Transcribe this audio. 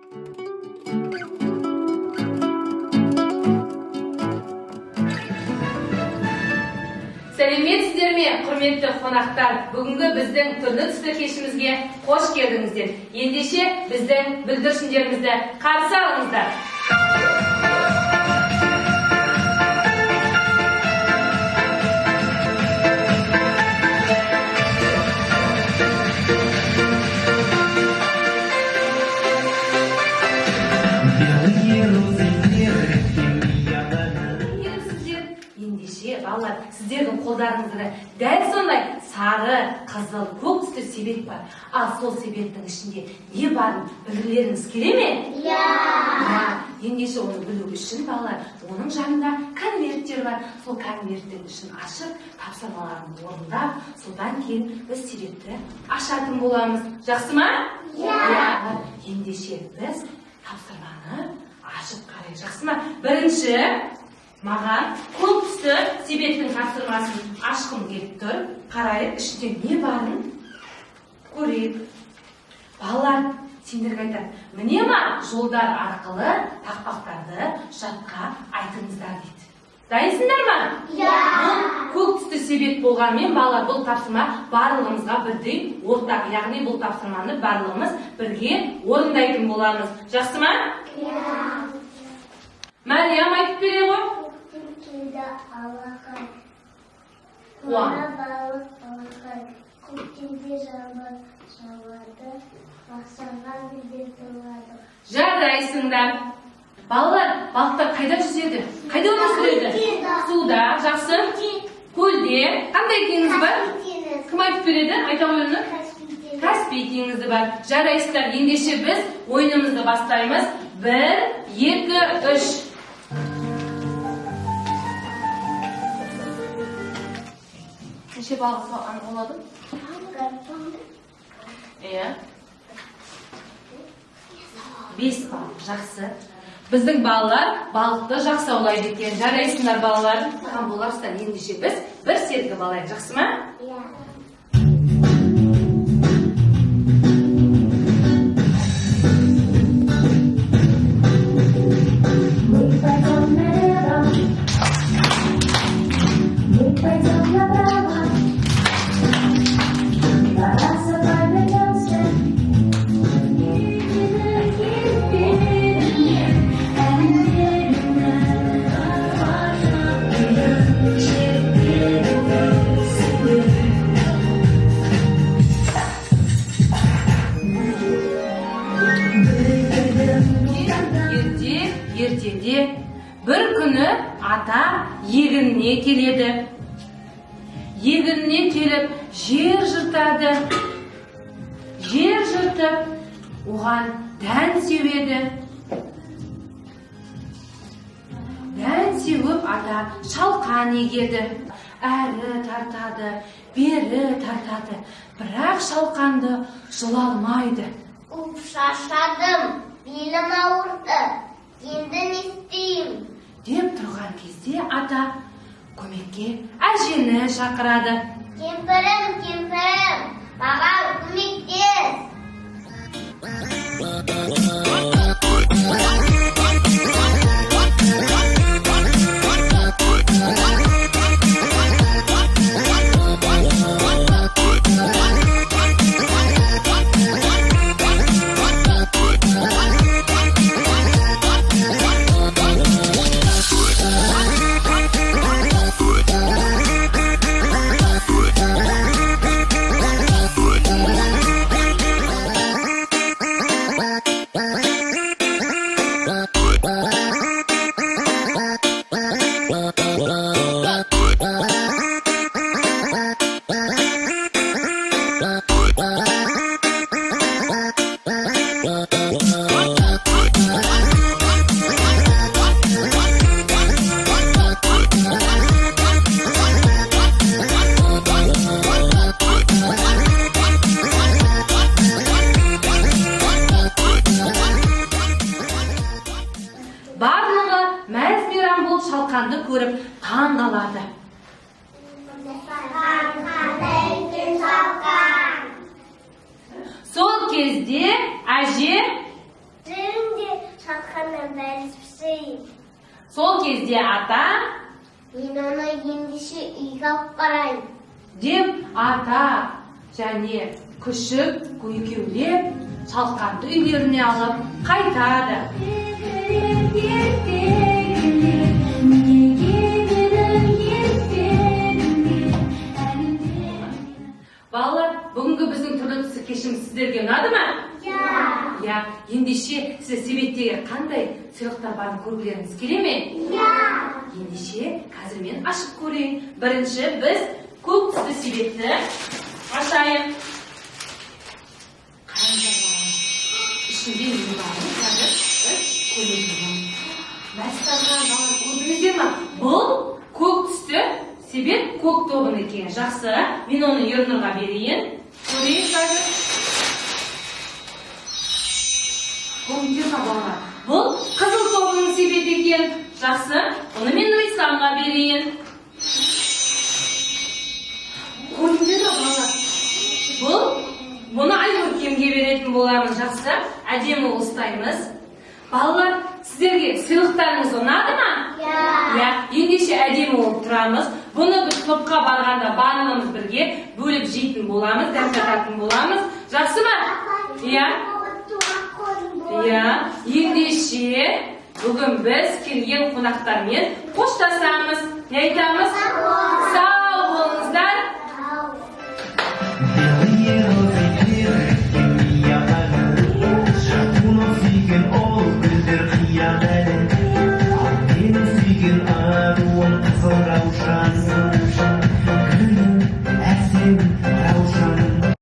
Сәлеметсіздер ме, құрметті қонақтар? Бүгінгі біздің түрлі түсті кешімізге қош келдіңіздер. Ендеше біздің бүлдіршіндерімізді қарсы алыңыздар. Ендеше, балалар, сіздердің қолдарыңызда дәл сондай сары, қызыл, көк түсті себет бар. Ал сол себеттің ішінде не барын білгілеріңіз келе ме? Иә. Ендеше оны білу үшін, балалар, оның жанында конверттер бар. Сол конверттің ішін ашып, тапсырмаларын орындап, содан кейін біз себетті ашатын боламыз. Жақсы ма? Иә. Ендеше біз тапсырманы ашып қарайық. Жақсы ма? Бірінші, маған көк түсті себеттің тапсырмасын ашқым келіп тұр. Қарайық, ішінде не барын көрейік. Балалар, сендерге айтады, міне ма жолдар арқылы тақпақтарды жатқа айтыңыздар дейді. Дайынсыңдар ма? Иә. Көк түсті себет болғанмен, балалар, бұл тапсырма барлығымызға бірдей ортақ. Яғни бұл тапсырманы барлығымыз бірге орындайтын боламыз. Жақсы ма? Иә. Мәриям айтып бере ғой. Көктемде алақан, Қуан. қара балық алақан, көктемде жаңбыр жауады, мақсанған бізде туады. Жарайсыңдар. Балалар, балықтар қайда жүзеді? Қайда өмір сүреді? Суда, жақсы. Көлде. Қандай теңіз бар? Кім айтып береді? Айта ғой оны. Каспий теңізі бар. Жарайсыздар. Ендеше біз ойынымызды бастаймыз. 1, 2, 3. Неше балық болады? Иә. 5 балық. Жақсы. Біздің балалар балықты жақсы аулайды екен. Жарайсыңдар балалар. Таған боларсыздар. Ендеше біз бір сергі балайық. Жақсы ма? Иә. Ертеде бір күні ата егініне келеді. Егініне келіп жер жыртады. Жер жыртып, оған дән сеуеді. Дән сеуіп ата шалқан егеді. Әрі тартады, бері тартады. Бірақ шалқанды жұла алмайды. Шаршадым, белім ауырды. Енді не істеймін? Деп тұрған кезде ата көмекке әжені шақырады. Кемпірім, маған көмектес. шалқанды көріп таң қалады. Сол кезде әже бәліспеймін. Сол кезде ата Мен оны ендеше үйге алып барайын. деп ата және күшік екеулеп шалқанды үйлеріне алып қайтады. Балалар, бүгінгі біздің түрлі түсі кешіміз сіздерге ұнады ма? Я, ендеше сіз себеттегі қандай сыйлықтар барын көргілеріңіз келе ме? Ендеше қазір мен ашып көрейін. Бірінші біз көк түсті себетті ашайын. Ішінде не барын қазір көрейін. Мәстарға балалар көрдіңіздер ме? Бұл көк түсті себет көк тобын екен. Жақсы, мен оны Ернұрға берейін. Көрейін қазір. Көрдіңіздер ме балалар? Бұл қызыл тобының себеті екен. Жақсы, оны мен Рисламға берейін. Көрдіңіздер ме балалар? Бұны Айнұркемге беретін боламыз. Жақсы, әдемі ұстаймыз. Балалар, сіздерге сыйлықтарыңыз ұнады ма? Ендеше әдемі болып тұрамыз. Бұны біз топқа барғанда барлығымыз бірге бөліп жейтін боламыз, дәм тататын боламыз. Жақсы ма? Ендеше бүгін біз келген қонақтармен қоштасамыз. Не айтамыз?